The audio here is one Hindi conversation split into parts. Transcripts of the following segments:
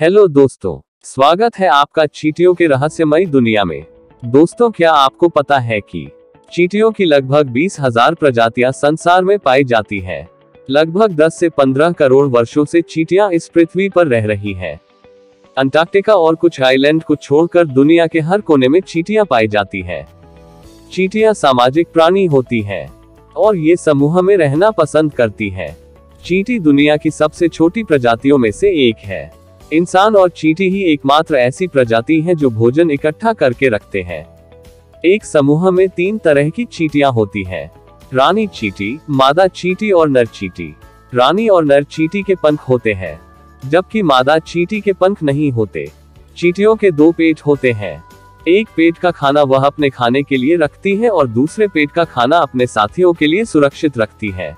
हेलो दोस्तों, स्वागत है आपका चींटियों के रहस्यमयी दुनिया में। दोस्तों, क्या आपको पता है कि चींटियों की लगभग 20,000 प्रजातियां संसार में पाई जाती हैं। लगभग 10 से 15 करोड़ वर्षों से चींटियां इस पृथ्वी पर रह रही हैं। अंटार्कटिका और कुछ आइलैंड को छोड़कर दुनिया के हर कोने में चींटियां पाई जाती हैं। चींटियां सामाजिक प्राणी होती हैं और ये समूह में रहना पसंद करती हैं। चींटी दुनिया की सबसे छोटी प्रजातियों में से एक है। इंसान और चींटी ही एकमात्र ऐसी प्रजाति है जो भोजन इकट्ठा करके रखते हैं। एक समूह में 3 तरह की चींटियां होती हैं: रानी चींटी, मादा चींटी और नर चींटी। रानी और नर चींटी के पंख होते हैं, जबकि मादा चींटी के पंख नहीं होते। चींटियों के 2 पेट होते हैं। एक पेट का खाना वह अपने खाने के लिए रखती है और दूसरे पेट का खाना अपने साथियों के लिए सुरक्षित रखती है।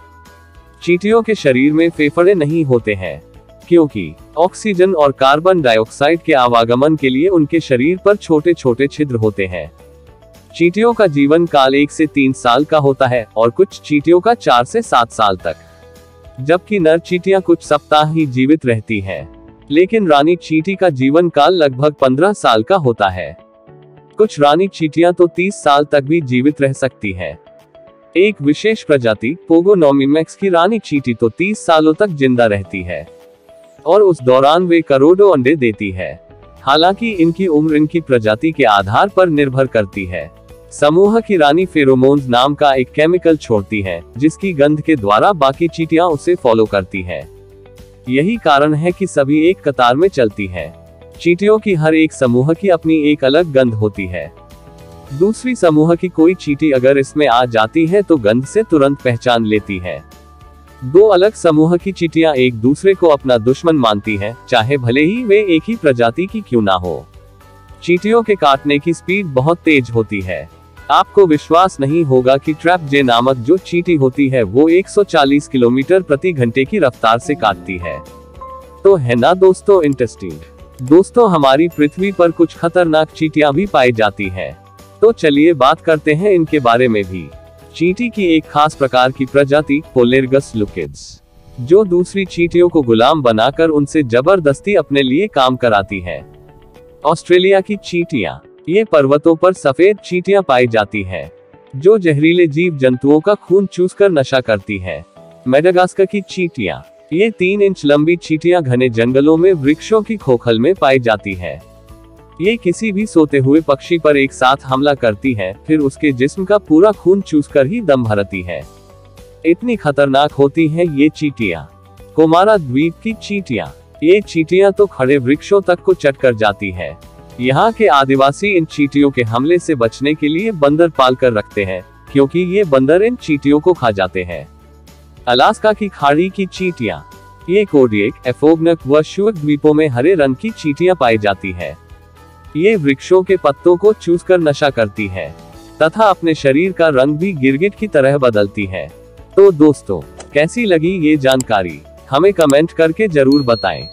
चींटियों के शरीर में फेफड़े नहीं होते हैं, क्योंकि ऑक्सीजन और कार्बन डाइऑक्साइड के आवागमन के लिए उनके शरीर पर छोटे छोटे छिद्र होते हैं। चींटियों का जीवन काल 1 से 3 साल का होता है और कुछ चींटियों का 4 से 7 साल तक, जबकि नर चींटियां कुछ सप्ताह ही जीवित रहती हैं। लेकिन रानी चींटी का जीवन काल लगभग 15 साल का होता है। कुछ रानी चींटियां तो 30 साल तक भी जीवित रह सकती हैं। एक विशेष प्रजाति पोगोनोमिमेक्स की रानी चींटी तो 30 सालों तक जिंदा रहती है और उस दौरान वे करोड़ों अंडे देती है। हालांकि इनकी उम्र इनकी प्रजाति के आधार पर निर्भर करती है। समूह की रानी फेरोमोन्स नाम का एक केमिकल छोड़ती है, जिसकी गंध के द्वारा बाकी चींटियां उसे फॉलो करती हैं। यही कारण है कि सभी एक कतार में चलती हैं। चींटियों की हर एक समूह की अपनी एक अलग गंध होती है। दूसरी समूह की कोई चींटी अगर इसमें आ जाती है तो गंध से तुरंत पहचान लेती है। 2 अलग समूह की चींटियां एक दूसरे को अपना दुश्मन मानती हैं, चाहे भले ही वे एक ही प्रजाति की क्यों ना हो। चींटियों के काटने की स्पीड बहुत तेज होती है। आपको विश्वास नहीं होगा कि ट्रैप जे नामक जो चींटी होती है वो 140 किलोमीटर प्रति घंटे की रफ्तार से काटती है। तो है ना दोस्तों इंटरेस्टिंग। दोस्तों, हमारी पृथ्वी पर कुछ खतरनाक चींटियां भी पाई जाती हैं। तो चलिए बात करते हैं इनके बारे में भी। चींटी की एक खास प्रकार की प्रजाति पोलेर्गस लुकिड्स, जो दूसरी चींटियों को गुलाम बनाकर उनसे जबरदस्ती अपने लिए काम कराती है। ऑस्ट्रेलिया की चींटियां, ये पर्वतों पर सफेद चींटियां पाई जाती हैं, जो जहरीले जीव जंतुओं का खून चूसकर नशा करती हैं। मेडागास्कर की चींटियां, ये 3 इंच लंबी चींटियां घने जंगलों में वृक्षों की खोखल में पाई जाती हैं। ये किसी भी सोते हुए पक्षी पर एक साथ हमला करती हैं, फिर उसके जिस्म का पूरा खून चूसकर ही दम भरती हैं। इतनी खतरनाक होती हैं ये चींटियां। कोमारा द्वीप की चींटियां, ये चींटियां तो खड़े वृक्षों तक को चट कर जाती हैं। यहाँ के आदिवासी इन चींटियों के हमले से बचने के लिए बंदर पाल कर रखते हैं, क्योंकि ये बंदर इन चींटियों को खा जाते हैं। अलास्का की खाड़ी की चींटियां, ये कोडियक, एफोगनक व शुअक द्वीपों में हरे रंग की चींटियां पाई जाती हैं। ये वृक्षों के पत्तों को चूसकर नशा करती हैं तथा अपने शरीर का रंग भी गिरगिट की तरह बदलती हैं। तो दोस्तों, कैसी लगी ये जानकारी? हमें कमेंट करके जरूर बताएं।